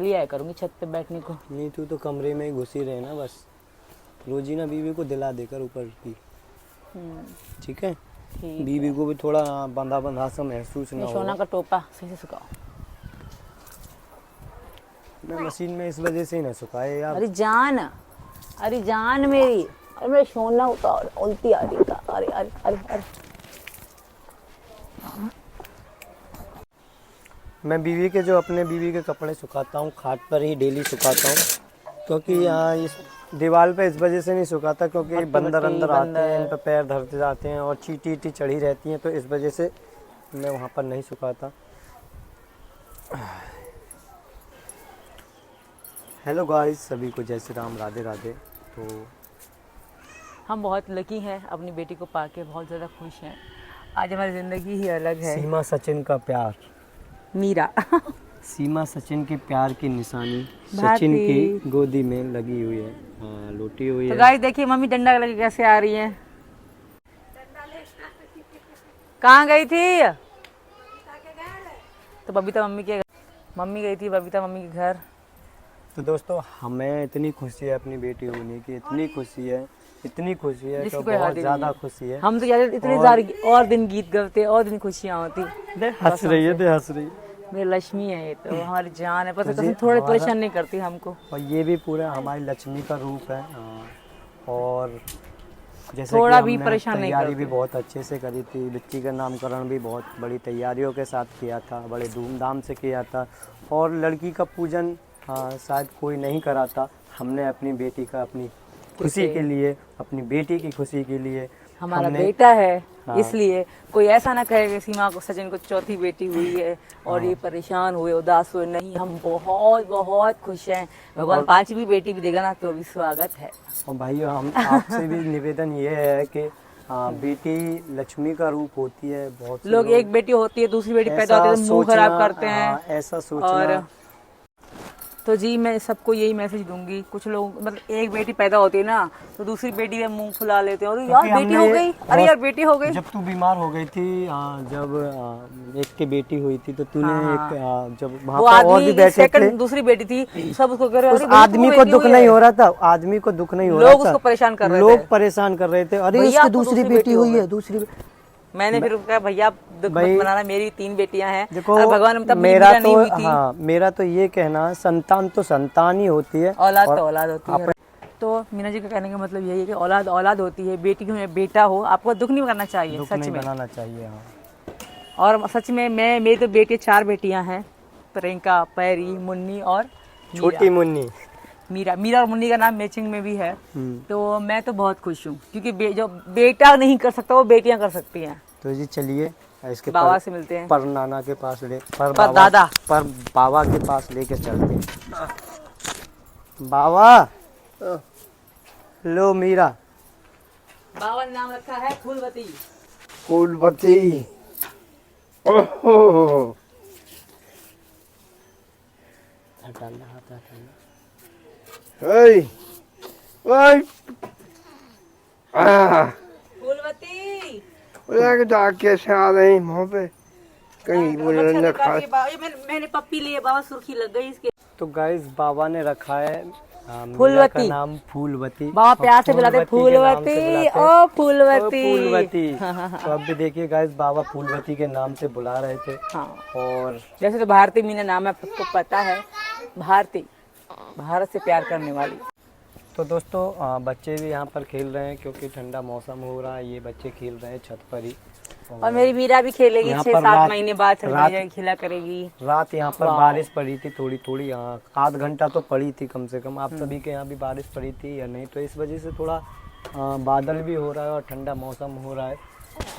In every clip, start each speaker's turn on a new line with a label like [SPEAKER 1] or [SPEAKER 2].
[SPEAKER 1] लिए आया करूंगी छत पे बैठने को।
[SPEAKER 2] नहीं, तू तो कमरे में ही घुसी रहे ना बस। रोजीना बीवी को दिला देकर ऊपर की, ठीक है?
[SPEAKER 1] ठीक
[SPEAKER 2] बीवी
[SPEAKER 1] है।
[SPEAKER 2] को भी थोड़ा बंधा बंधा सा महसूस ना
[SPEAKER 1] ये
[SPEAKER 2] हो।
[SPEAKER 1] सोना का टोपा सही से सुखाओ।
[SPEAKER 2] मैं मशीन में इस वजह से ही ना सुखाए यार।
[SPEAKER 1] अरे जान मेरी, अरे मेरा सोना उतार, उल्टी आ रही है। अरे अरे अरे अरे
[SPEAKER 2] मैं अपने बीवी के कपड़े सुखाता हूँ खाट पर ही डेली सुखाता हूँ, क्योंकि यहाँ इस दीवार पे इस वजह से नहीं सुखाता क्योंकि बंदर अंदर आते हैं, इन पर पैर धरते जाते हैं और चींटी ईटी चढ़ी रहती हैं, तो इस वजह से मैं वहाँ पर नहीं सुखाता। हेलो गाइस, सभी को जय श्री राम, राधे राधे। तो
[SPEAKER 1] हम बहुत लकी हैं, अपनी बेटी को पाके बहुत ज़्यादा खुश हैं। आज हमारी ज़िंदगी ही अलग है।
[SPEAKER 2] सीमा सचिन का प्यार,
[SPEAKER 1] मीरा
[SPEAKER 2] सीमा सचिन के प्यार की निशानी
[SPEAKER 1] भारती
[SPEAKER 2] सचिन की गोदी में लगी हुई है। हाँ, लोटी हुई
[SPEAKER 1] तो
[SPEAKER 2] है।
[SPEAKER 1] गाइस देखिए मम्मी डंडा लेके कैसे आ रही है। कहाँ गई थी? तो बबीता मम्मी गई थी बबीता मम्मी के घर।
[SPEAKER 2] तो दोस्तों, हमें इतनी खुशी है अपनी बेटी होने की, इतनी खुशी है तो बहुत ज़्यादा खुशी है।
[SPEAKER 1] हम तो इतने सारे और दिन गीत गाते और दिन खुशियाँ होती।
[SPEAKER 2] हंस रही है।
[SPEAKER 1] मेरी लक्ष्मी है ये, तो हमारी जान है। पता कसम थोड़े परेशान नहीं करती हमको।
[SPEAKER 2] और ये भी पूरा हमारी लक्ष्मी का रूप है। और जैसे
[SPEAKER 1] थोड़ा
[SPEAKER 2] कि
[SPEAKER 1] भी
[SPEAKER 2] हमने
[SPEAKER 1] परेशान नहीं
[SPEAKER 2] तैयारी भी
[SPEAKER 1] करती।
[SPEAKER 2] बहुत अच्छे से करी थी। बच्ची का नामकरण भी बहुत बड़ी तैयारियों के साथ किया था, बड़े धूमधाम से किया था। और लड़की का पूजन शायद कोई नहीं करा था। हमने अपनी बेटी का, अपनी खुशी के लिए, अपनी बेटी की खुशी के लिए,
[SPEAKER 1] हमारा बेटा है।
[SPEAKER 2] हाँ।
[SPEAKER 1] इसलिए कोई ऐसा ना कहे कि सीमा को, सचिन को चौथी बेटी हुई है और ये परेशान हुए, उदास हुए। नहीं, हम बहुत बहुत खुश हैं। भगवान पांचवी बेटी भी देगा ना तो भी स्वागत है।
[SPEAKER 2] और भाई, हम आपसे भी निवेदन ये है कि बेटी लक्ष्मी का रूप होती है। बहुत
[SPEAKER 1] लोग एक बेटी होती है, दूसरी बेटी पैदा होती है तो मुंह खराब करते हैं।
[SPEAKER 2] ऐसा सोचना।
[SPEAKER 1] और तो जी मैं सबको यही मैसेज दूंगी। कुछ लोग मतलब एक बेटी पैदा होती है ना तो दूसरी बेटी में मुंह फुला लेते हैं, और यार बेटी हो गई, अरे यार बेटी हो गई।
[SPEAKER 2] जब तू बीमार हो गई थी, जब एक की बेटी हुई थी, तो तूने जब वहाँ पर और भी बैठे थे,
[SPEAKER 1] दूसरी बेटी थी, सब उसको कह रहे
[SPEAKER 2] उस आदमी को दुख नहीं हो रहा था, आदमी को दुख नहीं हो रहा था,
[SPEAKER 1] लोग उसको परेशान कर रहे थे,
[SPEAKER 2] लोग परेशान कर रहे थे। अरे उसकी दूसरी बेटी हुई है, दूसरी।
[SPEAKER 1] मैंने फिर कहा भैया दुख मत मनाना, मेरी 3 बेटियां हैं।
[SPEAKER 2] देखो
[SPEAKER 1] भगवान
[SPEAKER 2] मेरा तो ये कहना, संतान तो संतान ही होती है,
[SPEAKER 1] औलाद तो औलाद होती है। तो मीना जी का कहने का मतलब यही है कि औलाद औलाद होती है। बेटी हो या बेटा हो, आपको दुख नहीं करना चाहिए, सच में
[SPEAKER 2] बनाना चाहिए। हाँ।
[SPEAKER 1] और सच में मेरी तो बेटी 4 बेटियां हैं, प्रियंका, पैरी, मुन्नी और
[SPEAKER 2] छोटी मुन्नी।
[SPEAKER 1] मीरा और मुन्नी का नाम मैचिंग में भी है। तो मैं तो बहुत खुश हूँ, क्योंकि जो बेटा नहीं कर सकता वो बेटियां कर सकती हैं।
[SPEAKER 2] तो जी चलिए इसके
[SPEAKER 1] बाबा से मिलते हैं,
[SPEAKER 2] पर नाना के पास पर बाबा के पास लेके चलते हैं। बाबा, लो मीरा।
[SPEAKER 1] बाबा ने नाम रखा है फूलवती।
[SPEAKER 2] ओहो,
[SPEAKER 1] फूलवती
[SPEAKER 2] कैसे आ रही मुँह पे कहीं
[SPEAKER 1] मैंने पप्पी लिए, बाबा सुर्खी लग गई इसके।
[SPEAKER 2] तो गाइस, बाबा ने रखा है
[SPEAKER 1] फूलवती,
[SPEAKER 2] नाम फूलवती।
[SPEAKER 1] बाबा प्यार से बुलाते फूलवती, ओ फूलवती।
[SPEAKER 2] तो अब भी देखिए गाइस, बाबा फूलवती के नाम से बुला रहे थे।
[SPEAKER 1] हाँ।
[SPEAKER 2] और
[SPEAKER 1] जैसे तो भारती मीना नाम है, सबको पता है, भारती भारत से प्यार करने वाली।
[SPEAKER 2] तो दोस्तों, बच्चे भी यहाँ पर खेल रहे हैं क्योंकि ठंडा मौसम हो रहा है। ये बच्चे खेल रहे हैं छत पर ही।
[SPEAKER 1] और मेरी मीरा भी खेलेगी, 6-7 महीने बाद खेला करेगी।
[SPEAKER 2] रात यहाँ पर बारिश पड़ी थी थोड़ी थोड़ी, यहाँ आध घंटा तो पड़ी थी कम से कम। आप सभी के यहाँ भी बारिश पड़ी थी या नहीं? तो इस वजह से थोड़ा बादल भी हो रहा है और ठंडा मौसम हो रहा है।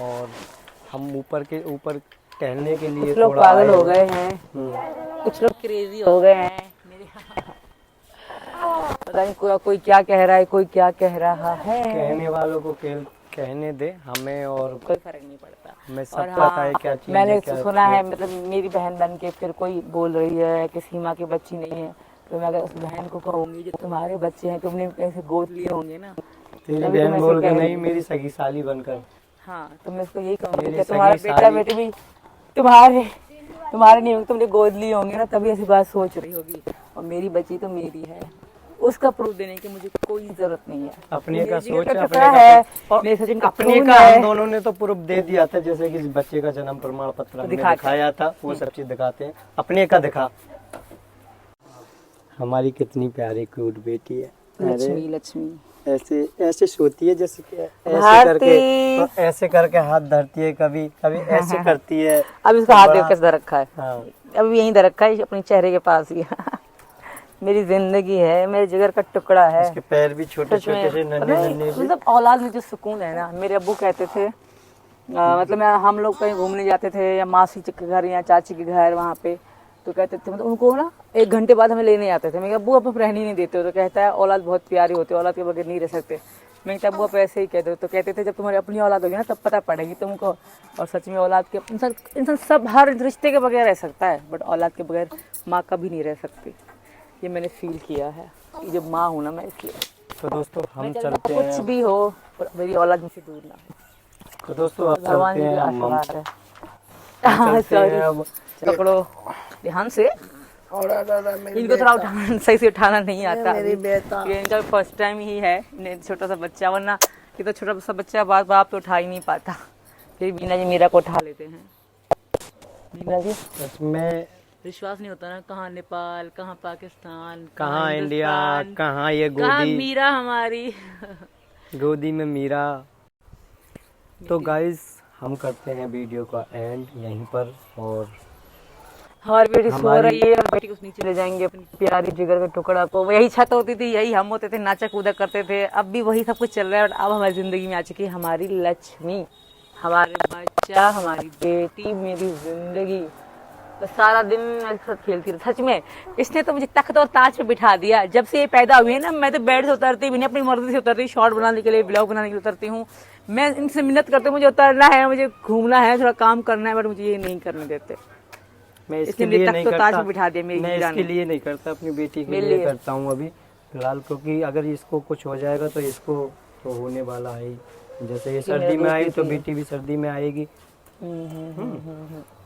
[SPEAKER 2] और हम ऊपर टहलने के लिए,
[SPEAKER 1] कुछ लोग पागल हो गए हैं, कुछ लोग क्रेजी हो गए हैं। पता नहीं कोई क्या कह रहा है, कोई क्या कह रहा है।
[SPEAKER 2] कहने वालों को कहने दे, हमें और
[SPEAKER 1] कोई फर्क नहीं पड़ता।
[SPEAKER 2] हमें सब पता है क्या चीज़।
[SPEAKER 1] मैंने सुना है, मतलब मेरी बहन बन के फिर कोई बोल रही है कि सीमा की बच्ची नहीं है, तो मैं अगर उस बहन को कहूंगी जो तुम्हारे बच्चे हैं, तुमने कैसे गोद लिए होंगे ना,
[SPEAKER 2] तेरी बहन बोल के नहीं, मेरी सगी साली बनकर।
[SPEAKER 1] हाँ, तो मैं उसको यही कहूँगी कि तुम्हारा बेटा बेटी भी तुम्हारे तुम्हारे नहीं होंगे, तुमने गोद लिए होंगे ना, तभी ऐसी बात सोच रही होगी। और मेरी बच्ची तो मेरी है, उसका प्रूफ देने की मुझे कोई जरूरत नहीं है।
[SPEAKER 2] अपने का
[SPEAKER 1] मेरे जिगर
[SPEAKER 2] सोच
[SPEAKER 1] का
[SPEAKER 2] अपने
[SPEAKER 1] टुकड़ा
[SPEAKER 2] का
[SPEAKER 1] है,
[SPEAKER 2] और
[SPEAKER 1] मेरे सचिन का
[SPEAKER 2] अपने
[SPEAKER 1] खून
[SPEAKER 2] का
[SPEAKER 1] है।
[SPEAKER 2] हम दोनों ने तो प्रूफ दे दिया था, जैसे कि इस बच्चे का जन्म प्रमाण पत्र हमने
[SPEAKER 1] दिखाते
[SPEAKER 2] दिखाया था, वो सब चीज दिखाते हैं। अपने का दिखा। हमारी कितनी प्यारी क्यूट बेटी है।
[SPEAKER 1] लक्ष्मी लक्ष्मी
[SPEAKER 2] ऐसे ऐसे सोती है, जैसे कि ऐसे
[SPEAKER 1] भारती।
[SPEAKER 2] करके, तो ऐसे करके हाथ धरती है, कभी कभी ऐसे करती है।
[SPEAKER 1] अब इसका हाथ देख कैसे धर रखा है,
[SPEAKER 2] हाँ,
[SPEAKER 1] अब यहीं धर रखा है अपने चेहरे के पास ही। मेरी जिंदगी है, मेरे जिगर का टुकड़ा है।
[SPEAKER 2] इसके पैर भी छोटे
[SPEAKER 1] सच में,
[SPEAKER 2] छोटे से नन्हे नन्हे से।
[SPEAKER 1] मतलब औलाद में जो सुकून है ना, मेरे अब्बू कहते थे, मतलब हम लोग कहीं घूमने जाते थे या मासी के घर या चाची के घर, वहाँ पे तो कहते थे, मतलब उनको ना 1 घंटे बाद हमें लेने आते थे। मैं अब्बू अब रहने ही नहीं देते हो, तो कहता है औलाद बहुत प्यारी होती है, औलाद के बगैर नहीं रह सकते। मैं कहता अब्बू आप ऐसे ही कहते हो, तो कहते थे जब तुम्हारी अपनी औलाद होगी ना तब पता पड़ेगी तुमको। और सच में औलाद के इंसान सब हर रिश्ते के बगैर रह सकता है, बट औलाद के बगैर माँ कभी नहीं रह सकती। ये मैंने फील किया है कि जब माँ हूँ ना मैं, इसलिए।
[SPEAKER 2] तो दोस्तों हम
[SPEAKER 1] चाहे
[SPEAKER 2] चलते
[SPEAKER 1] कुछ
[SPEAKER 2] हैं।
[SPEAKER 1] भी हो, पर मेरी औलाद मुझसे दूर ना हो।
[SPEAKER 2] तो दोस्तों अब
[SPEAKER 1] भगवान
[SPEAKER 2] चलते
[SPEAKER 1] जी
[SPEAKER 2] हैं
[SPEAKER 1] का
[SPEAKER 2] हम
[SPEAKER 1] आशीर्वाद है।
[SPEAKER 2] हम चलते
[SPEAKER 1] सॉरी,
[SPEAKER 2] हैं अब।
[SPEAKER 1] पकड़ो ध्यान से। इनको थोड़ा उठाना, सही से उठाना नहीं आता
[SPEAKER 2] मेरी बेटा।
[SPEAKER 1] ये इनका फर्स्ट टाइम ही है, इन्हें छोटा सा बच्चा, वरना ये तो छोटा सा बच्चा बाप तो उठा ही नहीं पाता। फिर बीना जी मीरा को उठा लेते हैं। बीना जी
[SPEAKER 2] मैं
[SPEAKER 1] विश्वास नहीं होता ना, कहाँ नेपाल, कहाँ पाकिस्तान,
[SPEAKER 2] कहाँ इंडिया,
[SPEAKER 1] हिंदुस्तान,
[SPEAKER 2] कहाँ ये
[SPEAKER 1] कहाँ
[SPEAKER 2] गोदी,
[SPEAKER 1] मीरा हमारी।
[SPEAKER 2] गोदी में मीरा। तो गाइस हम करते हैं वीडियो का एंड यहीं पर। और
[SPEAKER 1] हमारी बेटी सो
[SPEAKER 2] हमारी-
[SPEAKER 1] रही है, बेटी को नीचे ले जाएंगे अपनी प्यारी जिगर के टुकड़ा को। यही छत होती थी, यही हम होते थे, नाचा कूदा करते थे। अब भी वही सब कुछ चल रहा है, और अब हमारी जिंदगी में आ चुकी है हमारी लक्ष्मी, हमारे बच्चा, हमारी बेटी, मेरी जिंदगी। तो सारा दिन मेरे साथ खेलती रही। सच में इसने तो मुझे तख्त और ताज पे बिठा दिया। जब से ये पैदा हुई है ना, मैं तो बेड से उतरती भी नहीं, अपनी मर्जी से उतरती, शॉर्ट बनाने के लिए, ब्लॉग बनाने के लिए उतरती हूँ। मैं इनसे मिन्नत करती हूँ, मुझे उतरना है, मुझे घूमना है, थोड़ा काम करना है, बट मुझे ये नहीं करने देते।
[SPEAKER 2] मैं इसके
[SPEAKER 1] इसने
[SPEAKER 2] लिए
[SPEAKER 1] मेरे
[SPEAKER 2] नहीं
[SPEAKER 1] तख्त और ताज
[SPEAKER 2] करता,
[SPEAKER 1] पे बिठा दिया मेरी
[SPEAKER 2] मैं
[SPEAKER 1] मीरा
[SPEAKER 2] इसके
[SPEAKER 1] ने।
[SPEAKER 2] लिए नहीं करता, अपनी बेटी के
[SPEAKER 1] मेरे
[SPEAKER 2] लिए
[SPEAKER 1] लिए।
[SPEAKER 2] करता हूँ अभी फिलहाल, क्योंकि अगर इसको कुछ हो जाएगा तो इसको तो होने वाला है ही। जैसे ये सर्दी में आई तो बेटी भी सर्दी में आएगी।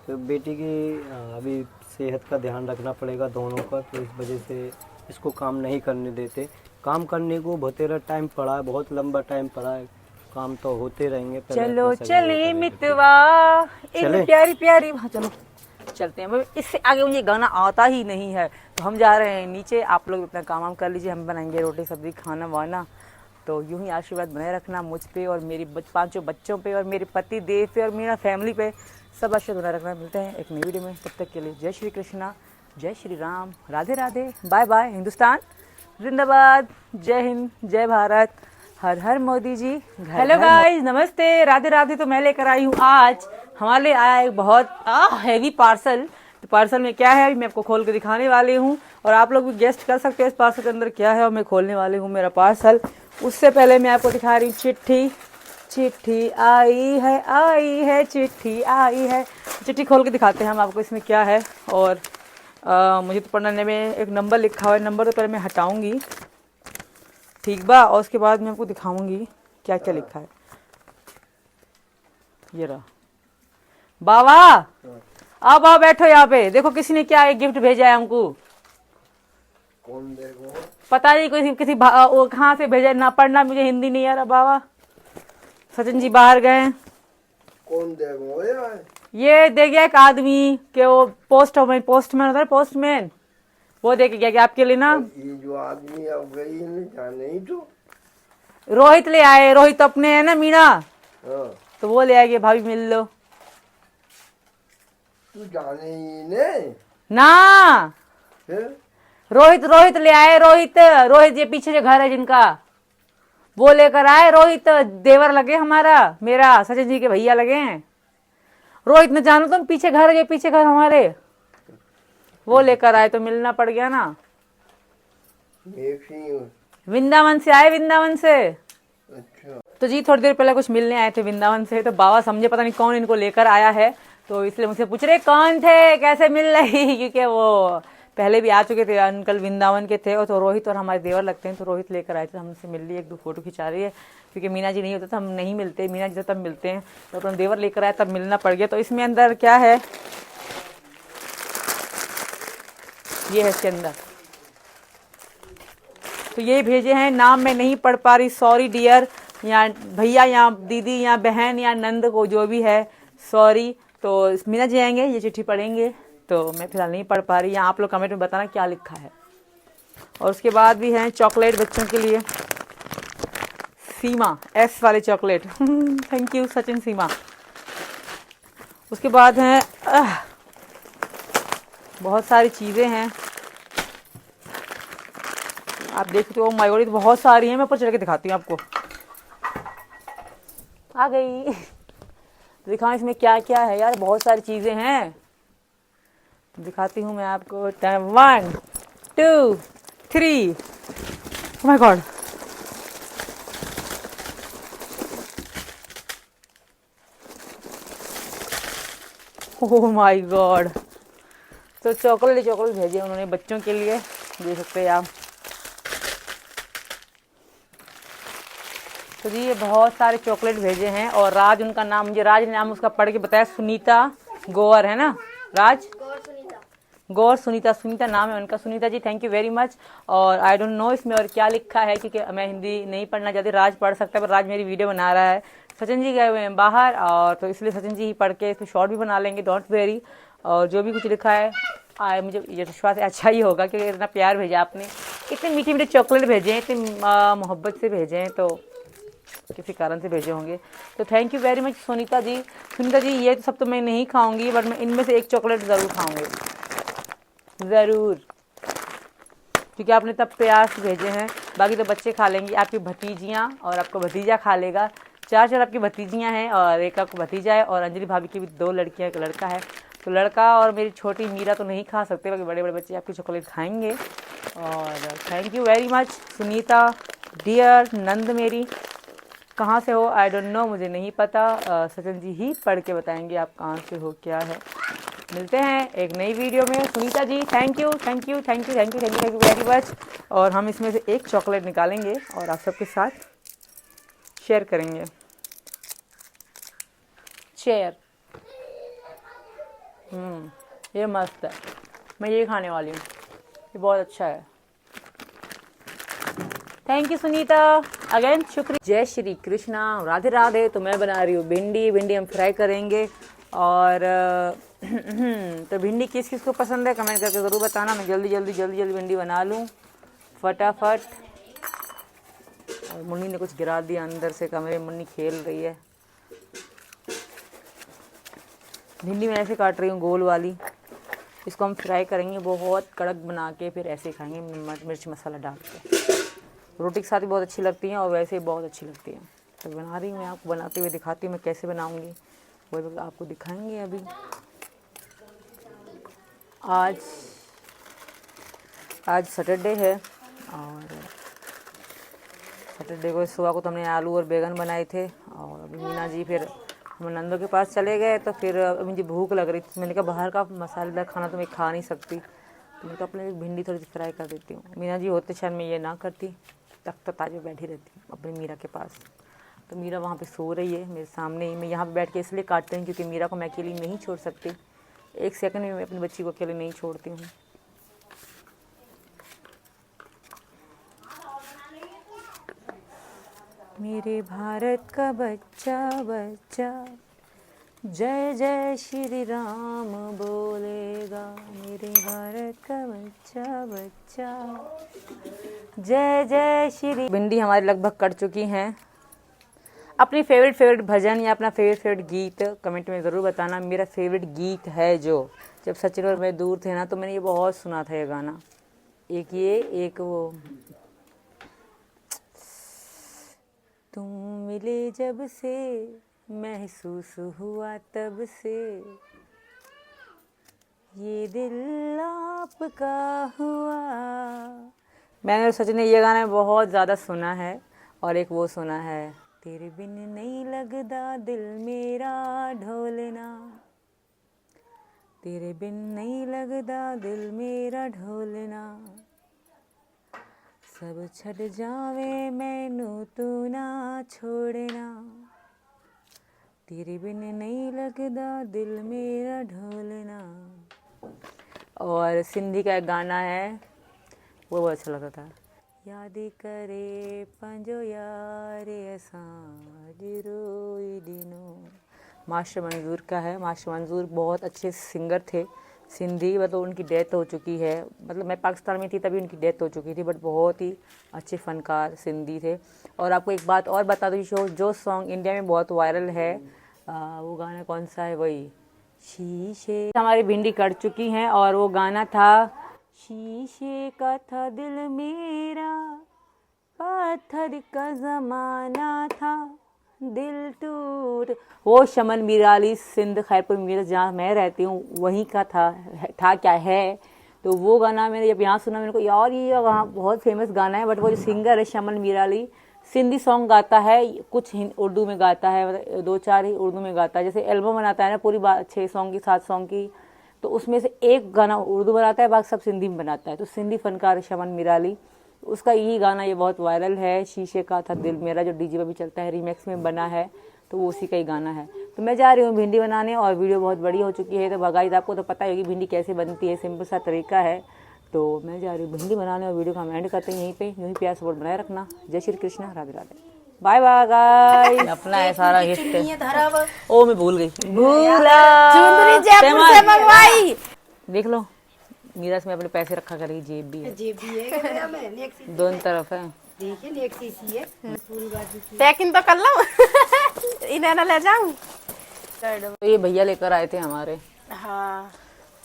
[SPEAKER 2] तो बेटी की अभी सेहत का ध्यान रखना पड़ेगा दोनों का, तो इस वजह से इसको काम नहीं करने देते। काम करने को बतेरा टाइम पड़ा है, बहुत लंबा टाइम पड़ा है, काम तो होते रहेंगे।
[SPEAKER 1] चलो चले मितवा, एक प्यारी प्यारी, हाँ चलो चलते हैं। इससे आगे मुझे गाना आता ही नहीं है, तो हम जा रहे हैं नीचे। आप लोग अपना काम वाम कर लीजिए, हम बनाएंगे रोटी सब्जी खाना वाना। तो यूं ही आशीर्वाद बनाए रखना मुझ पे और मेरी 5 बच्चों पे और मेरे पति देव पे और मेरा फैमिली पे, सब आशीर्वाद बनाए रखना। मिलते हैं एक नई वीडियो में, तब तक के लिए जय श्री कृष्णा, जय श्री राम, राधे राधे, बाय बाय। हिंदुस्तान जिंदाबाद, जय हिंद, जय भारत, हर हर मोदी जी। हेलो गाइस, नमस्ते, राधे राधे। तो मैं लेकर आई हूँ आज, हमारे लिए आया एक बहुत हैवी पार्सल। तो पार्सल में क्या है मैं आपको खोल के दिखाने वाली हूँ, और आप लोग भी गेस्ट कर सकते हैं इस पार्सल के अंदर क्या है। और मैं खोलने वाली हूँ मेरा पार्सल। उससे पहले मैं आपको दिखा रही हूँ चिट्ठी। चिट्ठी आई है, चिट्ठी आई है। चिट्ठी खोल के दिखाते हैं हम आपको इसमें क्या है। और मुझे तो पढ़ने में एक नंबर लिखा हुआ है, नंबर तो पहले मैं हटाऊंगी, ठीक बा, और उसके बाद मैं आपको दिखाऊंगी क्या क्या लिखा है। ये रहा बाबा, अब आओ बैठो यहाँ पे। देखो किसी ने क्या एक गिफ्ट भेजा है हमको।
[SPEAKER 3] कौन देखो?
[SPEAKER 1] पता नहीं किसी कहाँ से भेजा है, ना पढ़ना मुझे हिंदी नहीं आ रहा बाबा। सचिन जी बाहर गए।
[SPEAKER 3] कौन देखो यार?
[SPEAKER 1] ये दे गया एक आदमी के, वो पोस्टमैन होता है, पोस्टमैन, वो दे के गया कि आपके लिए ना।
[SPEAKER 3] ये जो आदमी अब गई नहीं जाने ही तो।
[SPEAKER 1] रोहित ले आए, रोहित अपने है ना मीना,
[SPEAKER 3] हाँ,
[SPEAKER 1] तो वो ले आएगी, भाभी मिल लो
[SPEAKER 3] तू जाने ही नहीं
[SPEAKER 1] ना।
[SPEAKER 3] फिर?
[SPEAKER 1] रोहित ले आए, रोहित ये पीछे जो घर है जिनका, वो लेकर आए। रोहित देवर लगे हमारा, मेरा सचिन जी के भैया लगे हैं। रोहित ने जानो तुम, पीछे घर है, पीछे घर हमारे, वो लेकर आए, तो मिलना पड़ गया ना। वृंदावन से आए, वृंदावन से।
[SPEAKER 3] अच्छा,
[SPEAKER 1] तो जी थोड़ी देर पहले कुछ मिलने आए थे वृंदावन से, तो बाबा समझे पता नहीं कौन इनको लेकर आया है, तो इसलिए मुझसे पूछ रहे कौन थे, कैसे मिल रही, क्योंकि वो पहले भी आ चुके थे, अंकल वृंदावन के थे। और तो रोहित और हमारे देवर लगते हैं, तो रोहित लेकर आए थे, हमसे मिल रही है, 1-2 फोटो खिंचा रही है, क्योंकि मीना जी नहीं होते तो हम नहीं मिलते, मीना जी तब मिलते हैं, तो अपना देवर लेकर आए तब मिलना पड़ गया। तो इसमें अंदर क्या है, ये है इसके अंदर। तो ये भेजे हैं, नाम मैं नहीं पढ़ पा रही, सॉरी डियर, या भैया या दीदी या बहन या नंद को जो भी है, सॉरी। तो मीना जी आएंगे, ये चिट्ठी पढ़ेंगे, तो मैं फिलहाल नहीं पढ़ पा रही। या आप लोग कमेंट में बताना क्या लिखा है। और उसके बाद भी हैं चॉकलेट बच्चों के लिए, सीमा एस वाले चॉकलेट थैंक यू सचिन सीमा। उसके बाद हैं बहुत सारी चीज़ें हैं, आप देखते हो। माय गॉड, बहुत सारी हैं, मैं ऊपर चढ़ के दिखाती हूँ आपको। आ गई दिखाऊं इसमें क्या क्या है यार, बहुत सारी चीज़ें हैं, दिखाती हूँ मैं आपको। 1 2 3 oh my God, oh my God. तो चॉकलेट भेजे उन्होंने बच्चों के लिए, देख सकते हैं आप। तो जी ये बहुत सारे चॉकलेट भेजे हैं। और राज उनका नाम, मुझे राज नाम उसका पढ़ के बताया, सुनीता गौर है ना, राज गौर सुनीता नाम है उनका। Sunita ji thank you very much. और आई डोंट नो इसमें और क्या लिखा है, क्योंकि मैं हिंदी नहीं पढ़ना चाहती, राज पढ़ सकता है, पर राज मेरी वीडियो बना रहा है। सचिन जी गए हुए हैं बाहर, और तो इसलिए सचिन जी ही पढ़ के इसमें शॉर्ट भी बना लेंगे, डोंट वेरी। और जो भी कुछ लिखा है मुझे ये विश्वास है अच्छा ही होगा, क्योंकि इतना प्यार भेजा आपने, इतने मीठे मीठे चॉकलेट भेजे हैं, इतनी मोहब्बत से भेजे हैं, तो किसी कारण से भेजे होंगे। तो thank you very much Sunita ji. Sunita ji ये सब तो मैं नहीं खाऊंगी, बट मैं इनमें से एक चॉकलेट ज़रूर खाऊंगी, ज़रूर, क्योंकि आपने तब प्यार से भेजे हैं। बाकी तो बच्चे खा लेंगे, आपकी भतीजियाँ और आपका भतीजा खा लेगा। 4 आपकी भतीजियाँ हैं और एक आपका भतीजा है, और अंजलि भाभी की भी 2 लड़कियाँ, एक लड़का है। तो लड़का और मेरी छोटी मीरा तो नहीं खा सकते, बाकी बड़े बड़े बच्चे आपकी चॉकलेट खाएंगे। और thank you very much Sunita dear. नंद मेरी कहाँ से हो, आई डोंट नो, मुझे नहीं पता, सचिन जी ही पढ़ के बताएंगे आप कहाँ से हो क्या है। मिलते हैं एक नई वीडियो में। Sunita ji thank you very much. और हम इसमें से एक चॉकलेट निकालेंगे और आप सबके साथ शेयर करेंगे। शेयर, ये मस्त है, मैं ये खाने वाली हूँ, ये बहुत अच्छा है। थैंक यू सुनीता अगेन, शुक्रिया। जय श्री कृष्णा, राधे राधे। तो मैं बना रही हूँ भिंडी हम फ्राई करेंगे। और तो भिंडी किस किस को पसंद है कमेंट करके ज़रूर बताना। मैं जल्दी भिंडी बना लूँ फटाफट। और मुन्नी ने कुछ गिरा दिया अंदर से कमरे में, मुन्नी खेल रही है। भिंडी मैं ऐसे काट रही हूँ गोल वाली, इसको हम फ्राई करेंगे बहुत कड़क बना के, फिर ऐसे खाएंगे मिर्च मसाला डाल के। रोटी के साथ भी बहुत अच्छी लगती हैं और वैसे ही बहुत अच्छी लगती हैं। तो बना रही हूँ, मैं आपको बनाते हुए दिखाती हूँ मैं कैसे बनाऊँगी, वो आपको दिखाएंगे अभी। आज सैटरडे है, और सैटरडे को सुबह को तो हमने आलू और बैगन बनाए थे। और अभी मीना जी फिर हम नंदों के पास चले गए, तो फिर अभी मुझे भूख लग रही थी। मैंने कहा बाहर का मसालेदार खाना तो मैं खा नहीं सकती, तो मैं तो अपने भिंडी थोड़ी सी फ्राई कर देती हूँ। मीना जी होते शायद मैं ये ना करती, तब तो ताजे बैठी रहती हूँ अपनी मीरा के पास। तो मीरा वहाँ पे सो रही है मेरे सामने ही। मैं यहाँ पे बैठ के इसलिए काटती हूँ क्योंकि मीरा को मैं अकेली नहीं छोड़ सकती, एक सेकंड में मैं अपनी बच्ची को अकेले नहीं छोड़ती हूँ। मेरे भारत का बच्चा बच्चा जय जय श्री राम बोलेगा। मेरे भारत का बच्चा बच्चा जय जय श्री। भिंडी हमारी लगभग कट चुकी हैं। अपनी फेवरेट भजन या अपना फेवरेट गीत कमेंट में ज़रूर बताना। मेरा फेवरेट गीत है जो, जब सचिन और मैं दूर थे ना, तो मैंने ये बहुत सुना था ये गाना। एक ये, एक वो, तुम मिले जब से महसूस हुआ तब से ये दिल आपका हुआ। मैंने और सचिन ने ये गाना बहुत ज़्यादा सुना है। और एक वो सुना है, तेरे बिन नहीं लगदा दिल मेरा ढोलना, तेरे बिन नहीं लगदा दिल मेरा ढोलना, सब छड़ जावे मैनू तू ना छोड़ना, तेरे बिन नहीं लगदा दिल मेरा ढोलना। और सिंधी का एक गाना है वो बहुत अच्छा लगता था। याद करे पंजो यार रोई दिनो। मास्टर मंजूर का है। मास्टर मंजूर बहुत अच्छे सिंगर थे सिंधी, मतलब उनकी डेथ हो चुकी है, मतलब मैं पाकिस्तान में थी तभी उनकी डेथ हो चुकी थी, बट बहुत ही अच्छे फनकार सिंधी थे। और आपको एक बात और बता दूँ, जो सॉन्ग इंडिया में बहुत वायरल है वो गाना कौन सा है, वही शीशे। हमारी भिंडी कट चुकी हैं और वो गाना था शीशे का था दिल मेरा, पत्थर का जमाना था, दिल टूट। वो शमन मीराली सिंध खैरपुर मीरज जहाँ मैं रहती हूँ वहीं का था क्या है। तो वो गाना मैंने जब यहाँ सुना मेरे को यार ये वहाँ बहुत फेमस गाना है, बट वो जो सिंगर है शमन मीराली सिंधी सॉन्ग गाता है, कुछ उर्दू में गाता है, मतलब 2-4 ही उर्दू में गाता है। जैसे एल्बम बनाता है ना पूरी 6 सॉन्ग की 7 सॉन्ग की, तो उसमें से एक गाना उर्दू बनाता है, बाकी सब सिंधी में बनाता है। तो सिंधी फनकार शमन मीराली, उसका यही गाना ये बहुत वायरल है, शीशे का था दिल मेरा, जो डीजे पे भी चलता है, रीमेक्स में बना है, तो वो उसी का ही गाना है। तो मैं जा रही हूँ भिंडी बनाने और वीडियो बहुत बड़ी हो चुकी है। तो गाइस आपको तो पता ही होगी भिंडी कैसे बनती है, सिंपल सा तरीका है। तो मैं जा रही हूँ भिंडी बनाने और वीडियो का हम एंड करते हैं यहीं पे। यूँ ही प्यार सपोर्ट बनाए रखना। जय Shri Krishna, Radhe Radhe, bye bye guys. अपना है सारा गिफ्ट। ओ मैं भूल गई,
[SPEAKER 4] चुंदरी जयपुर से मंगवाई।
[SPEAKER 1] देख लो मीरा में अपने पैसे रखा करेगी, जेब भी है,
[SPEAKER 4] जेब भी है,
[SPEAKER 1] दोनों तरफ है।
[SPEAKER 4] देखिए नेक सीसी है, पूरी बात पैकिंग तो कर लो। इन्हें ना ले जाऊं।
[SPEAKER 1] तो ये भैया लेकर आए थे हमारे।
[SPEAKER 4] हाँ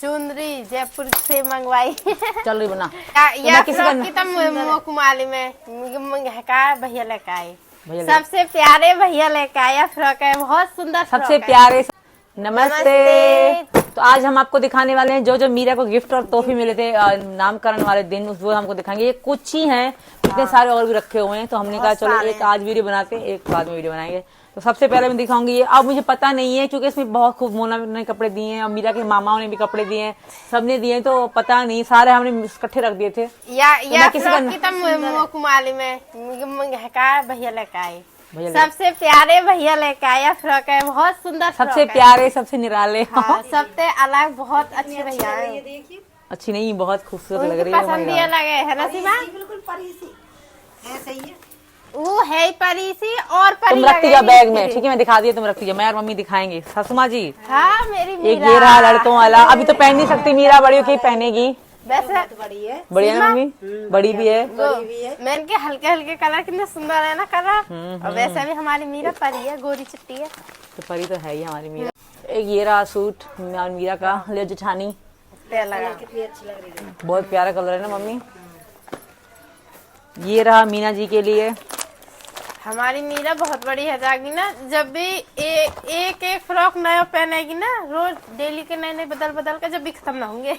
[SPEAKER 4] चुंदरी जयपुर से मंगवाई।
[SPEAKER 1] चल रही बना
[SPEAKER 4] या फ्रॉक की तो कुमाली में भैया लेकर आए, सबसे प्यारे भैया लेकर आया फ्रॉक है, बहुत सुंदर
[SPEAKER 1] सबसे प्यारे। नमस्ते। तो आज हम आपको दिखाने वाले हैं जो मीरा को गिफ्ट और तोहफे मिले थे नामकरण वाले दिन, वो हमको दिखाएंगे। ये कुछ ही हैं, इतने सारे और भी रखे हुए हैं, तो हमने कहा चलो एक आज वीडियो बनाते हैं, एक बाद में वीडियो बनाएंगे। तो सबसे पहले मैं दिखाऊंगी ये। अब मुझे पता नहीं है क्योंकि इसमें बहुत खूब मोना ने कपड़े दिए हैं और मीरा के मामाओं ने भी कपड़े दिए हैं, सबने दिए हैं, तो पता नहीं, सारे हमने इकट्ठे रख दिए थे।
[SPEAKER 4] या फ्रॉक की तो कुमाली में भैया लेकर आए, सबसे प्यारे भैया लेकर आया फ्रॉक है, बहुत सुंदर,
[SPEAKER 1] सबसे प्यारे, सबसे निराले,
[SPEAKER 4] सबसे अलग, बहुत अच्छे भैया है।
[SPEAKER 1] अच्छी नहीं, बहुत खूबसूरत लग रही है,
[SPEAKER 4] पसंदिया लगे है ना सीमा,
[SPEAKER 5] बिल्कुल परी सी है, सही है।
[SPEAKER 4] वो है परी सी और परी।
[SPEAKER 1] तुम रखती जाओ बैग में, ठीक है, मैं दिखा दिया, तुम रखती जाओ, मैं और मम्मी दिखाएंगे। सासू जी
[SPEAKER 4] हाँ मेरी
[SPEAKER 1] एक ये रहा लड़कों वाला, अभी तो पहन नहीं सकती मीरा, बड़ी होके पहनेगी।
[SPEAKER 4] वैसे
[SPEAKER 5] बड़ी है,
[SPEAKER 1] बढ़िया ना मम्मी, बड़ी भी है।
[SPEAKER 4] मैं इनके हल्के हल्के कलर कितने सुंदर है ना कलर। और वैसे भी हमारी मीरा परी है, गोरी चिट्टी है,
[SPEAKER 1] तो परी तो है ही हमारी मीरा। एक ये रहा सूट मीरा का, ले जेठानी,
[SPEAKER 5] कितनी अच्छी लग रही है,
[SPEAKER 1] बहुत प्यारा कलर है ना मम्मी। ये रहा मीना जी के लिए,
[SPEAKER 4] हमारी मीरा बहुत बड़ी है जाएगी ना, जब भी एक एक फ्रॉक नया पहनेगी ना, रोज डेली के नए नए बदल बदल के जब भी खत्म ना होंगे।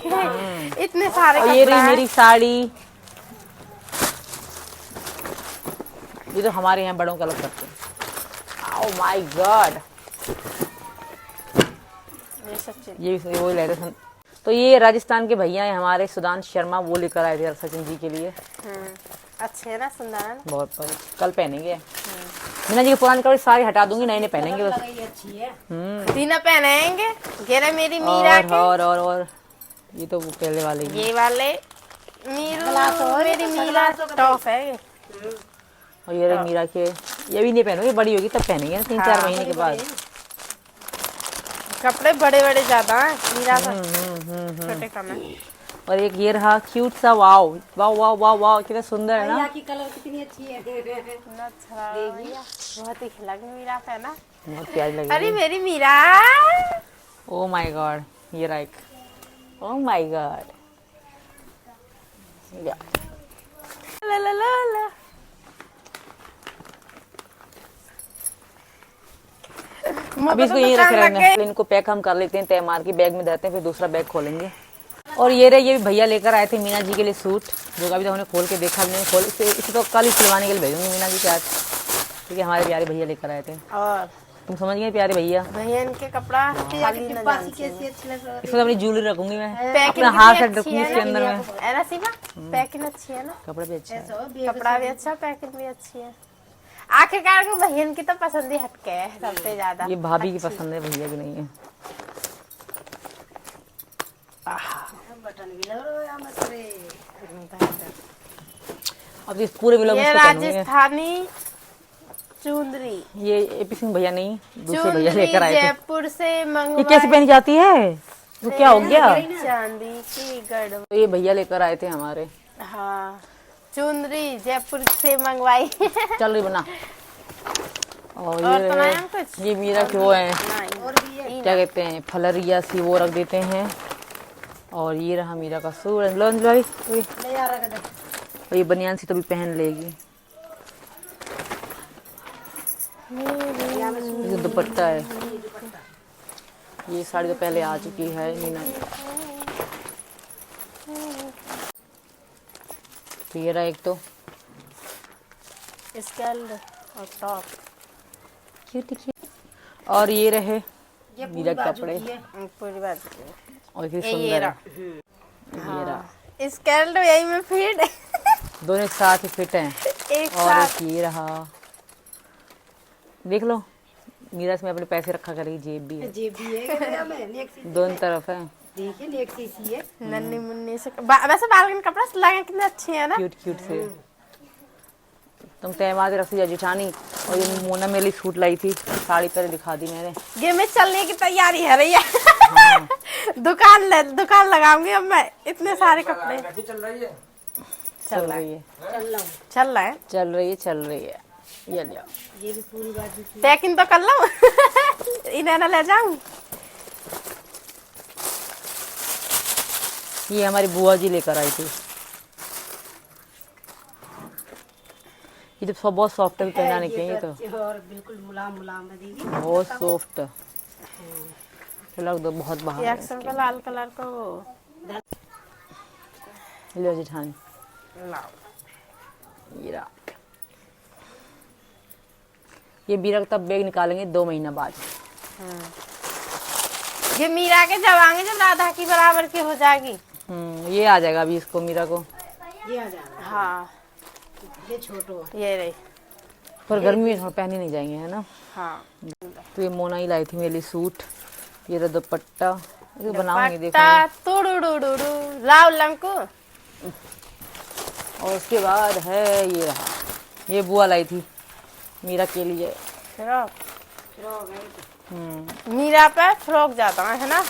[SPEAKER 4] इतने सारे।
[SPEAKER 1] और ये रही मेरी साड़ी, ये तो हमारे यहाँ बड़ों का अलग करते हैं। ओह माय गॉड, ये वो ले रहे। तो ये राजस्थान के भैया हैं हमारे सुदान शर्मा, वो लेकर आए थे सचिन जी के लिए।
[SPEAKER 4] अच्छे है ना, सुंदर है,
[SPEAKER 1] बहुत कल पहनेंगे। मीना जी के पुराने कपड़े सारे हटा दूंगी, नए नए पहनेंगे बस।
[SPEAKER 5] अच्छी है,
[SPEAKER 4] दीना पहनेंगे। घेरा मेरी मीरा के,
[SPEAKER 1] और ये तो वो पहले वाले ही।
[SPEAKER 4] ये वाले मेरी मीरा टॉप है।
[SPEAKER 1] और ये रही मीरा के, ये भी नहीं पहनोगे, बड़ी होगी तब पहनेंगे 3-4 महीने के बाद।
[SPEAKER 4] कपड़े बड़े बड़े ज्यादा है मीरा का, छोटे कम है।
[SPEAKER 1] और एक ये रहा क्यूट सा, wow wow wow wow wow, कितना सुंदर है ना,
[SPEAKER 5] की कलर कितनी अच्छी है,
[SPEAKER 4] बहुत ही खिलगी मीरा है ना,
[SPEAKER 1] बहुत प्यारी लगी।
[SPEAKER 4] अरे मेरी मीरा,
[SPEAKER 1] ओ माय गॉड, ये राइट, ओ माय गॉड।
[SPEAKER 4] ला ला ला ला।
[SPEAKER 1] अभी इसको यही रख रहे हैं, इनको पैक हम कर लेते हैं, तय मार के बैग में देते हैं, फिर दूसरा बैग खोलेंगे। और ये रहे, ये भी भैया लेकर आए थे मीना जी के लिए सूट, जो अभी तो हमने खोल के देखा नहीं, खोल इसे तो कल ही सिलवाने के लिए भेजूंगी मीना जी के साथ, क्योंकि हमारे प्यारे भैया लेकर आए थे।
[SPEAKER 4] और
[SPEAKER 1] तुम समझ गए प्यारे भैया,
[SPEAKER 4] भैया इनके कपड़ा खाली न जाने।
[SPEAKER 5] कैसी अच्छी लग रही है,
[SPEAKER 1] इसमें अपनी ज्वेलरी रखूंगी मैं,
[SPEAKER 4] पैकिंग
[SPEAKER 1] अपना हाथ
[SPEAKER 4] कितनी
[SPEAKER 1] सेट रखूंगी इसके अंदर में।
[SPEAKER 4] है ना सीमा, पैकिंग अच्छी है ना,
[SPEAKER 1] कपड़ा भी अच्छा है,
[SPEAKER 4] कपड़ा भी अच्छा, पैकिंग भी अच्छी है। आखिरकार को बहन की तो पसंद ही हटके है सबसे ज्यादा।
[SPEAKER 1] ये भाभी की पसंद है, भैया की नहीं है।
[SPEAKER 5] कॉटन भी लग रहा है मसरे।
[SPEAKER 1] अब इस पूरे व्लॉग में
[SPEAKER 4] ये
[SPEAKER 1] इसको करूंगी।
[SPEAKER 4] राजस्थानी चुंदरी,
[SPEAKER 1] ये एपी सिंह भैया नहीं, दूसरे भैया
[SPEAKER 4] चुंदरी
[SPEAKER 1] लेकर आए थे।
[SPEAKER 4] जयपुर से
[SPEAKER 1] ये
[SPEAKER 4] मंगवाई।
[SPEAKER 1] कैसे पहनी जाती है? वो क्या हो गया?
[SPEAKER 4] चांदी की गढ़।
[SPEAKER 1] तो ये भैया लेकर आए थे हमारे।
[SPEAKER 4] हाँ, चुंदरी जयपुर से मंगवाई।
[SPEAKER 1] चल रही बना। और
[SPEAKER 4] और
[SPEAKER 1] ये
[SPEAKER 4] तो नहीं कुछ?
[SPEAKER 1] ये मीरा के वो है,
[SPEAKER 4] नहीं।
[SPEAKER 5] और भी है।
[SPEAKER 1] क्या कहते हैं, फलरिया सी, वो रख देते हैं। और ये रहा मीरा का सूट। लो अंजलि भाई,
[SPEAKER 5] ले आ रहा है।
[SPEAKER 1] और ये बनियान सी तो भी पहन लेगी। ये दुपट्टा है। ये साड़ी तो पहले आ चुकी है मीना की। तो ये रहा एक तो
[SPEAKER 4] स्कर्ट और टॉप।
[SPEAKER 1] Cute cute. और ये रहे
[SPEAKER 5] ये
[SPEAKER 1] मीरा के कपड़े।
[SPEAKER 4] पूरी बात।
[SPEAKER 1] और ये
[SPEAKER 4] ये
[SPEAKER 1] सुंदर है।
[SPEAKER 4] रहा।
[SPEAKER 1] ये रहा,
[SPEAKER 4] स्कर्ट यही में फिट।
[SPEAKER 1] दोनों एक साथ ही फिट हैं।
[SPEAKER 4] एक
[SPEAKER 1] और
[SPEAKER 4] साथ।
[SPEAKER 1] एक ये रहा, देख लो मीरा इसमें अपने पैसे रखा करेगी। जेब भी है,
[SPEAKER 5] जेब भी है क्या में नेक सी।
[SPEAKER 1] दोनों तरफ है।
[SPEAKER 5] देखिए नेक सी है।
[SPEAKER 4] नन्नी मुन्नी से वैसे बालकनी कपड़ा लगे कितने अच्छे हैं ना।
[SPEAKER 1] क्यूट क्यूट से। तुम तैमाद रख दी जेठानी। और ये मोना मेरी सूट लाई थी, साड़ी पहले दिखा दी मैंने।
[SPEAKER 4] ये में चलने की तैयारी है रही है। दुकान लगाऊंगी अब मैं। इतने सारे कपड़े
[SPEAKER 1] चल रही है,
[SPEAKER 5] चल रहा है।
[SPEAKER 4] चल रहा है।
[SPEAKER 1] चल रही है। ये लिया।
[SPEAKER 5] ये भी पूरी बाजू की।
[SPEAKER 4] पैकिंग तो कर लो। इन्हें ना ले जाऊं।
[SPEAKER 1] ये हमारी बुआ जी लेकर आई थी। ये तो सब बहुत सॉफ्ट है, पहनाने के ये तो
[SPEAKER 5] और बिल्कुल मुलायम मुलायम है दीदी।
[SPEAKER 1] बहुत सॉफ्ट लग दो, बहुत बाहर
[SPEAKER 4] ये
[SPEAKER 1] है।
[SPEAKER 4] अक्सर का लाल कलर का वो।
[SPEAKER 1] लो जेठानी,
[SPEAKER 4] लाओ।
[SPEAKER 1] ये रहा। ये बीरा तब बैग निकालेंगे 2 महीना बाद।
[SPEAKER 4] ये मीरा के जब आएंगे, जब राधा की बराबर की हो जाएगी।
[SPEAKER 1] ये आ जाएगा अभी इसको, मीरा को।
[SPEAKER 5] ये आ जाना।
[SPEAKER 4] हाँ,
[SPEAKER 5] ये छोटो है।
[SPEAKER 4] ये रही।
[SPEAKER 1] पर गर्मी में थोड़ा पहने नहीं जाएंगे, है ना।
[SPEAKER 4] हाँ,
[SPEAKER 1] तो ये मोना ही लाई थी मेरे लिए सूट। ये रहा दुपट्टा, ये बनाऊंगी
[SPEAKER 4] पट्टा
[SPEAKER 1] देखो।
[SPEAKER 4] तुड़ुड़ुड़ुड़ु लाओ लंको।
[SPEAKER 1] और उसके बाद है ये रहा, ये बुआ लाई थी मीरा के लिए।
[SPEAKER 4] फ्रॉक।
[SPEAKER 5] फ्रॉक है।
[SPEAKER 4] मीरा पे फ्रॉक जाता है ना।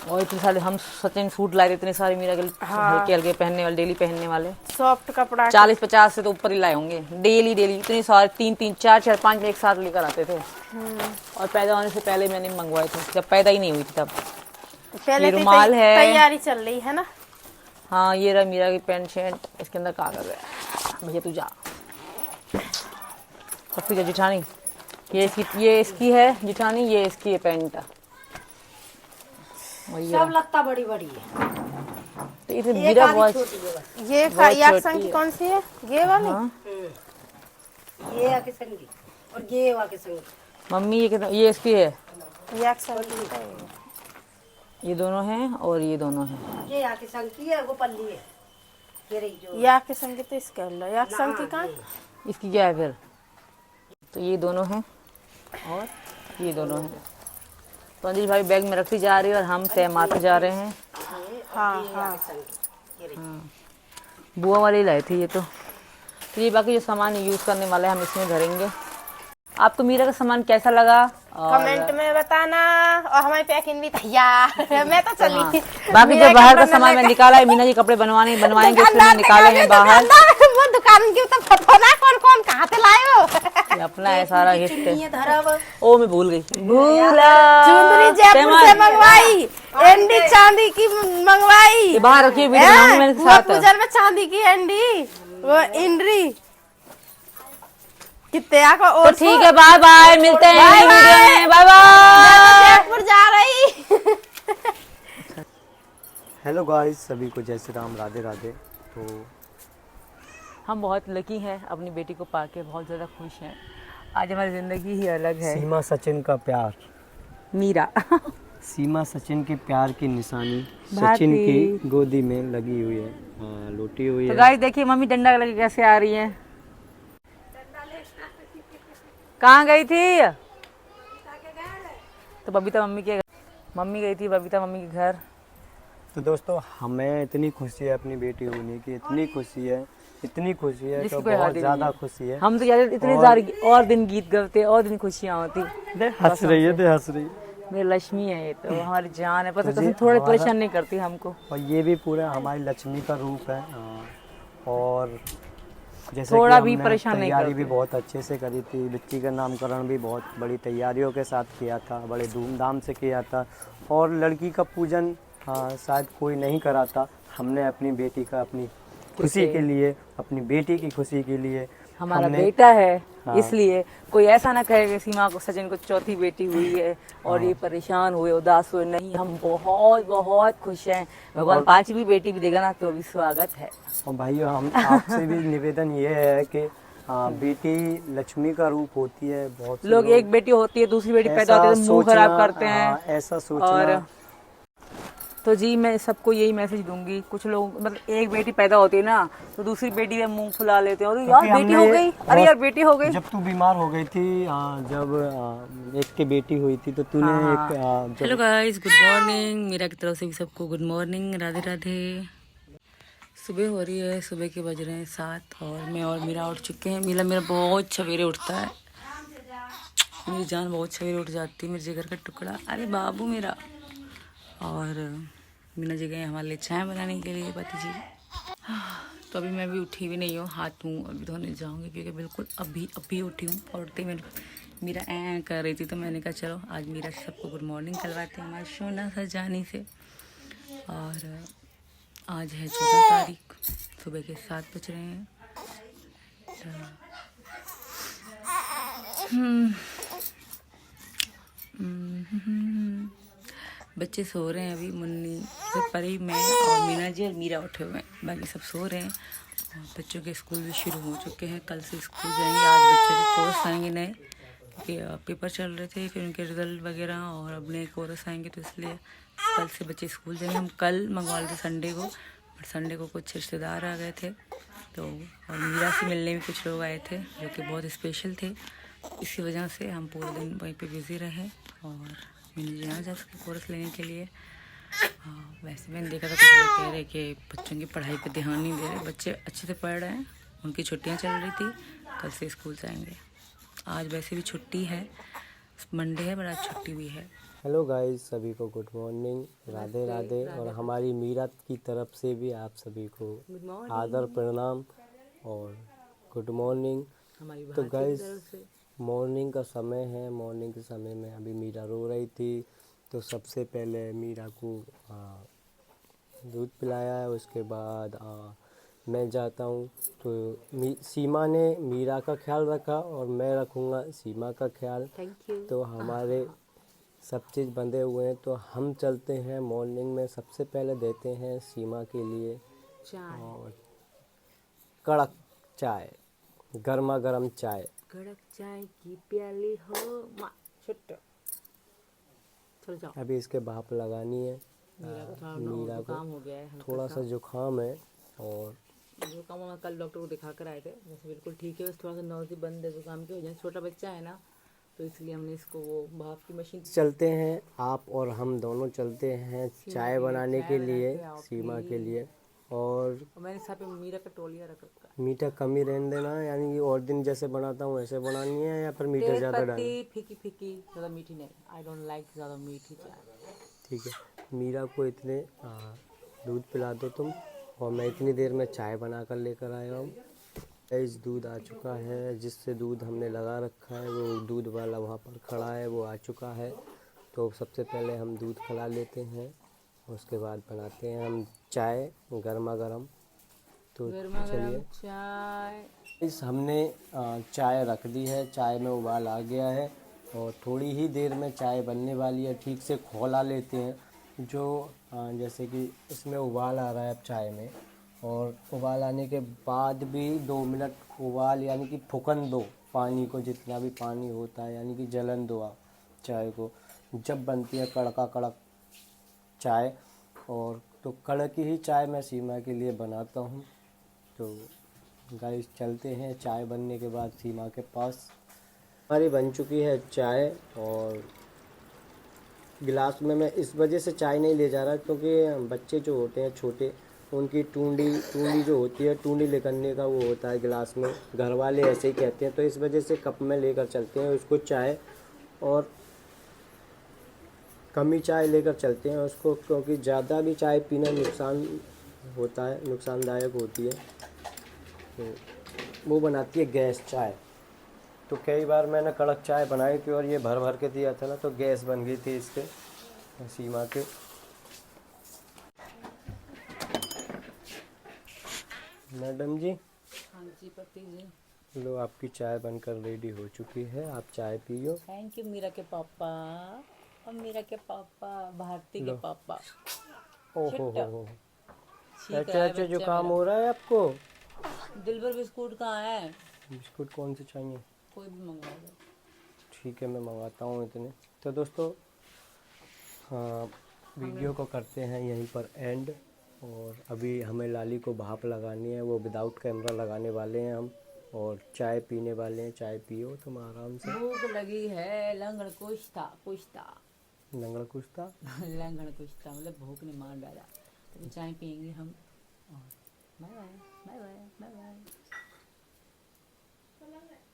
[SPEAKER 1] और इतने सारे हम सचिन सूट लाए थे, इतने सारे मीरा के हल्के हल्के पहनने वाले, डेली पहनने वाले।
[SPEAKER 4] सॉफ्ट कपड़ा।
[SPEAKER 1] 40-50 से तो ऊपर ही लाए होंगे डेली इतने सारे। 3-3 4-4 5 एक साथ लेकर आते थे। और पैदा होने से पहले मैंने मंगवाए थे, जब पैदा ही नहीं हुई थी तब।
[SPEAKER 4] पहले
[SPEAKER 1] ये
[SPEAKER 4] तो
[SPEAKER 1] रुमाल है।
[SPEAKER 4] तैयारी चल रही है ना।
[SPEAKER 1] हाँ, ये रहा मीरा की पैंट शर्ट, इसके अंदर कागज है। भैया तू जा, सब जा जिठानी। ये इसकी है जिठानी, ये इसकी है पैंट। और ये
[SPEAKER 5] सब लगता बड़ी बड़ी है।
[SPEAKER 1] तो इसे
[SPEAKER 5] एक
[SPEAKER 1] मीरा
[SPEAKER 5] आधी
[SPEAKER 1] बहुत।
[SPEAKER 5] छोटी है बस।
[SPEAKER 4] ये
[SPEAKER 1] बहुत
[SPEAKER 4] याकसंग
[SPEAKER 1] छोटी
[SPEAKER 4] की
[SPEAKER 1] है।
[SPEAKER 4] कौन सी है? ये वाली।
[SPEAKER 1] हाँ,
[SPEAKER 5] ये आके संगी और ये आके संगी।
[SPEAKER 1] मम्मी ये कितना, ये इसकी है।
[SPEAKER 4] याकसंग की है।
[SPEAKER 1] ये दोनों हैं और ये दोनों हैं।
[SPEAKER 5] ये आके संग की है, वो पल्ली है। ये रही जो।
[SPEAKER 4] याकसंग की तो इसके लो। याकसंग की कहाँ?
[SPEAKER 1] इसकी क्या है फिर? तो ये दोनों हैं और ये दोनों हैं। तो अंजलि भाई बैग में रखती जा रही है और हम तैमाते जा रहे हैं।
[SPEAKER 4] हाँ हाँ।
[SPEAKER 1] बुआ वाले ही लाए थे ये तो। ये बाकी जो सामान यूज करने वाला है हम इसमें धरेंगे। आपको मीरा का सामान कैसा लगा?
[SPEAKER 4] कमेंट में बताना। और हमारी पैकिंग भी तैयार। मैं तो चली।
[SPEAKER 1] हाँ। बाकी जो बाहर का सामान मैं निकाला है, मीना जी कपड़े बनवाएंगे उसके लिए निकाले हैं बाहर।
[SPEAKER 4] वो दुकान की तो पता ना कौन कौन कहाँ से लाए हो।
[SPEAKER 1] ये अपना है सारा गिफ्ट।
[SPEAKER 5] ये धरा हुआ।
[SPEAKER 1] ओ मैं भूल गई, भूला।
[SPEAKER 4] चुंदरी जयपुर से मंगवाई। एंडी चांदी की मंगवाई।
[SPEAKER 1] ये बाहर रखिए वीडियो बनाऊंगी मेरे
[SPEAKER 4] वो
[SPEAKER 1] साथ।
[SPEAKER 4] पूजन में चांदी की एंडी, वो इंद्री कितने आका।
[SPEAKER 1] तो
[SPEAKER 4] और
[SPEAKER 1] ठीक है, बाय बाय, मिलते हैं
[SPEAKER 4] बाय
[SPEAKER 1] वीडियो
[SPEAKER 4] बाय।
[SPEAKER 1] में। Bye bye.
[SPEAKER 4] जयपुर जा रही।
[SPEAKER 2] हेलो गाइस, सभी को जय श्री राम, राधे राधे। तो
[SPEAKER 1] हम बहुत लकी हैं, अपनी बेटी को पाके बहुत ज़्यादा खुश हैं। आज हमारी ज़िंदगी ही अलग है।
[SPEAKER 2] सीमा सचिन का प्यार,
[SPEAKER 1] मीरा।
[SPEAKER 2] सीमा सचिन के प्यार की निशानी
[SPEAKER 1] भारती।
[SPEAKER 2] सचिन की गोदी में लगी हुई है। हाँ, लोटी हुई
[SPEAKER 1] तो
[SPEAKER 2] है।
[SPEAKER 1] गाइस देखिए मम्मी डंडा लेके कैसे आ रही है। कहाँ गई थी? तो बबीता मम्मी गई थी बबीता मम्मी के घर।
[SPEAKER 2] तो दोस्तों हमें इतनी खुशी है अपनी बेटी होने की, इतनी खुशी है
[SPEAKER 1] जिसकी
[SPEAKER 2] तो
[SPEAKER 1] कोई
[SPEAKER 2] बहुत
[SPEAKER 1] हद ही
[SPEAKER 2] ज़्यादा
[SPEAKER 1] नहीं है।
[SPEAKER 2] खुशी है।
[SPEAKER 1] हम तो यार इतने और दिन गीत गाते और दिन खुशियाँ होती।
[SPEAKER 2] हंस रही है।
[SPEAKER 1] मेरी लक्ष्मी है ये तो, हमारी जान है, पता
[SPEAKER 2] तो
[SPEAKER 1] कसम
[SPEAKER 2] जी,
[SPEAKER 1] थोड़े
[SPEAKER 2] हमारा-
[SPEAKER 1] परेशान नहीं करती हमको।
[SPEAKER 2] और ये भी पूरा हमारी लक्ष्मी का रूप है। और जैसे कि
[SPEAKER 1] थोड़ा भी
[SPEAKER 2] हमने
[SPEAKER 1] परेशान नहीं
[SPEAKER 2] तैयारी भी
[SPEAKER 1] करती।
[SPEAKER 2] बहुत अच्छे से करी थी। बच्ची का नामकरण भी बहुत बड़ी तैयारियों के साथ किया था, बड़े धूमधाम से किया था। और लड़की का पूजन शायद कोई नहीं कराता, हमने अपनी बेटी का अपनी खुशी के लिए, अपनी बेटी की खुशी के लिए
[SPEAKER 1] हमारा बेटा है,
[SPEAKER 2] हाँ।
[SPEAKER 1] इसलिए कोई ऐसा ना कहे कि सीमा को, सचिन को चौथी बेटी हुई है और ये परेशान हुए, उदास हुए। नहीं, हम बहुत बहुत खुश हैं। भगवान पांचवी बेटी भी देगा ना तो भी स्वागत है।
[SPEAKER 2] और भाइयों हम आपसे भी निवेदन ये है कि बेटी लक्ष्मी का रूप होती है। बहुत से
[SPEAKER 1] लोग एक बेटी होती है, दूसरी बेटी पैदा होती है तो मुंह
[SPEAKER 2] सोचना,
[SPEAKER 1] खराब करते हैं।
[SPEAKER 2] ऐसा सोचना।
[SPEAKER 1] और तो जी मैं सबको यही मैसेज दूंगी। कुछ लोग मतलब एक बेटी पैदा होती है ना तो दूसरी बेटी में मुंह फुला लेते हैं, और यार
[SPEAKER 2] क्योंकि
[SPEAKER 1] बेटी
[SPEAKER 2] हमने
[SPEAKER 1] हो गई, अरे यार बेटी हो गई।
[SPEAKER 2] जब तू बीमार हो गई थी, जब एक की बेटी हुई थी तो तूने
[SPEAKER 1] हेलो गाइस, गुड मॉर्निंग। मेरा की तरफ से भी सबको गुड मॉर्निंग, राधे राधे। सुबह हो रही है, सुबह के बज रहे हैं 7 और मैं और मीरा उठ चुके हैं। मेरा बहुत सवेरे उठता है, मेरी जान बहुत सवेरे उठ जाती है, मेरे जिगर का टुकड़ा, अरे बाबू मेरा। और मीना जी गए हमारे लिए चाय बनाने के लिए, पति जी। तो अभी मैं भी उठी भी नहीं हूँ, हाथ मुँह अभी धोने जाऊँगी क्योंकि बिल्कुल अभी उठी हूँ। पौड़ते मीरा कर रही थी तो मैंने कहा चलो आज मीरा सबको गुड मॉर्निंग करवाते हैं हमारे सोना सा जानी से। और आज है 14 तारीख, सुबह के 7 बज रहे हैं। बच्चे सो रहे हैं अभी, मुन्नी से परी, मैं और मीना जी और मीरा उठे हुए हैं, बाकी सब सो रहे हैं। और बच्चों के स्कूल भी शुरू हो चुके हैं, कल से स्कूल जाएंगे। आज बच्चों के कोर्स आएंगे नए, क्योंकि पेपर चल रहे थे, फिर उनके रिजल्ट वगैरह और अब नए कोर्स आएंगे, तो इसलिए कल से बच्चे स्कूल जाएंगे। हम कल मंगवा रहे थे संडे को, बट संडे को कुछ रिश्तेदार आ गए थे तो, और मीरा से मिलने में कुछ लोग आए थे जो कि बहुत स्पेशल थे। इसी वजह से हम पूरे दिन वहीं पे बिज़ी रहे और मैंने यहाँ जा सके कोर्स लेने के लिए। वैसे मैंने देखा था कुछ लोग कह रहे कि बच्चों की पढ़ाई पे ध्यान नहीं दे रहे, बच्चे अच्छे से पढ़ रहे हैं, उनकी छुट्टियाँ चल रही थी, कल से स्कूल जाएंगे। आज वैसे भी छुट्टी है, मंडे है, बट आज छुट्टी भी है।
[SPEAKER 2] हेलो गाइस, सभी को गुड मॉर्निंग, राधे राधे। और हमारी मीरा की तरफ से भी आप सभी को आदर प्रणाम और गुड मॉर्निंग। तो गाइस मॉर्निंग का समय है, मॉर्निंग के समय में अभी मीरा रो रही थी तो सबसे पहले मीरा को दूध पिलाया है। उसके बाद मैं जाता हूँ तो सीमा ने मीरा का ख्याल रखा और मैं रखूँगा सीमा का ख्याल। तो हमारे सब चीज़ बंधे हुए हैं, तो हम चलते हैं मॉर्निंग में। सबसे पहले देते हैं सीमा के लिए चाय, और कड़क चाय, गर्मा गर्म चाय,
[SPEAKER 1] कड़क चाय की प्याली हो माँ, छुट्टो चलो जाओ।
[SPEAKER 2] अभी इसके भाप लगानी है। मीरा को
[SPEAKER 1] काम हो गया है,
[SPEAKER 2] थोड़ा सा जुकाम है और
[SPEAKER 1] जुकाम में कल डॉक्टर को दिखा कर आए थे, वैसे बिल्कुल ठीक है, बस थोड़ा सा नौज़ी बंद है जुकाम की वजह से, छोटा बच्चा है ना तो इसलिए हमने इसको वो भाप की मशीन।
[SPEAKER 2] चलते हैं, आप और हम दोनों चलते हैं चाय बनाने के लिए सीमा के लिए। और
[SPEAKER 1] मैंने साथ में मीरा का टोलिया रख रखा है।
[SPEAKER 2] मीठा कम ही रहने देना, यानी कि और दिन जैसे बनाता हूँ ऐसे बनानी है, या फिर मीठा ज़्यादा डालना?
[SPEAKER 1] फीकी फीकी, ज़्यादा मीठी नहीं, आई डोंट लाइक ज़्यादा मीठी चाय।
[SPEAKER 2] ठीक है, मीरा को इतने दूध पिला दो तुम, और मैं इतनी देर में चाय बना कर लेकर आया हूँ। इस दूध आ चुका है, जिससे दूध हमने लगा रखा है, वो दूध वाला वहाँ पर खड़ा है, वो आ चुका है। तो सबसे पहले हम दूध खिला लेते हैं, उसके बाद बनाते हैं हम चाय गर्मा गर्म। तो चलिए
[SPEAKER 1] चाय
[SPEAKER 2] इस हमने चाय रख दी है, चाय में उबाल आ गया है और थोड़ी ही देर में चाय बनने वाली है। ठीक से खौला लेते हैं, जो जैसे कि इसमें उबाल आ रहा है अब चाय में, और उबाल आने के बाद भी 2 मिनट उबाल यानी कि फुकन दो पानी को, जितना भी पानी होता है, यानी कि जलन दो आप चाय को। जब बनती है कड़का कड़क चाय, और तो कड़क ही चाय मैं सीमा के लिए बनाता हूँ। तो गाइस चलते हैं चाय बनने के बाद सीमा के पास। हमारी बन चुकी है चाय और गिलास में मैं इस वजह से चाय नहीं ले जा रहा क्योंकि बच्चे जो होते हैं छोटे, उनकी टूंडी जो होती है, टूंडी लेकर का वो होता है गिलास में, घर वाले ऐसे ही कहते हैं, तो इस वजह से कप में लेकर चलते हैं उसको चाय, और कम ही चाय लेकर चलते हैं उसको, क्योंकि ज़्यादा भी चाय पीना नुकसान होता है, नुकसानदायक होती है। तो वो बनाती है गैस चाय। तो कई बार मैंने कड़क चाय बनाई थी और ये भर भर के दिया था ना, तो गैस बन गई थी इसके सीमा के। मैडम जी,
[SPEAKER 1] हाँ जी पति जी।
[SPEAKER 2] लो आपकी चाय बनकर रेडी हो चुकी है, आप चाय पियो।
[SPEAKER 1] थैंक यू मीरा के पापा, और मीरा के पापा भारती के पापा।
[SPEAKER 2] ओहो हो,
[SPEAKER 1] ठीक
[SPEAKER 2] अच्छा
[SPEAKER 1] है
[SPEAKER 2] अच्छा, जो
[SPEAKER 1] बच्चा
[SPEAKER 2] काम
[SPEAKER 1] मेरा।
[SPEAKER 2] हो रहा है आपको।
[SPEAKER 1] दिलबर बिस्कुट कहाँ है?
[SPEAKER 2] बिस्कुट कौन से चाहिए?
[SPEAKER 1] कोई भी मंगवा दो।
[SPEAKER 2] ठीक है, मैं मंगाता हूँ इतने। तो दोस्तों, हाँ, वीडियो को करते हैं यहीं पर एंड, और अभी हमें लाली को भाप लगानी है, वो विदाउट कैमरा लगाने वाले हैं हम, और चाय पीने वाले हैं। चाय पियो तुम आराम से।
[SPEAKER 1] भूख लगी है, लंगड़ कुश्ता कुश्ता
[SPEAKER 2] लंगड़ा कुछ था।
[SPEAKER 1] लंगड़ कुश्ता मतलब भूख ने मार डाला। तो चाय पियेंगे हम, और bye bye bye bye bye bye.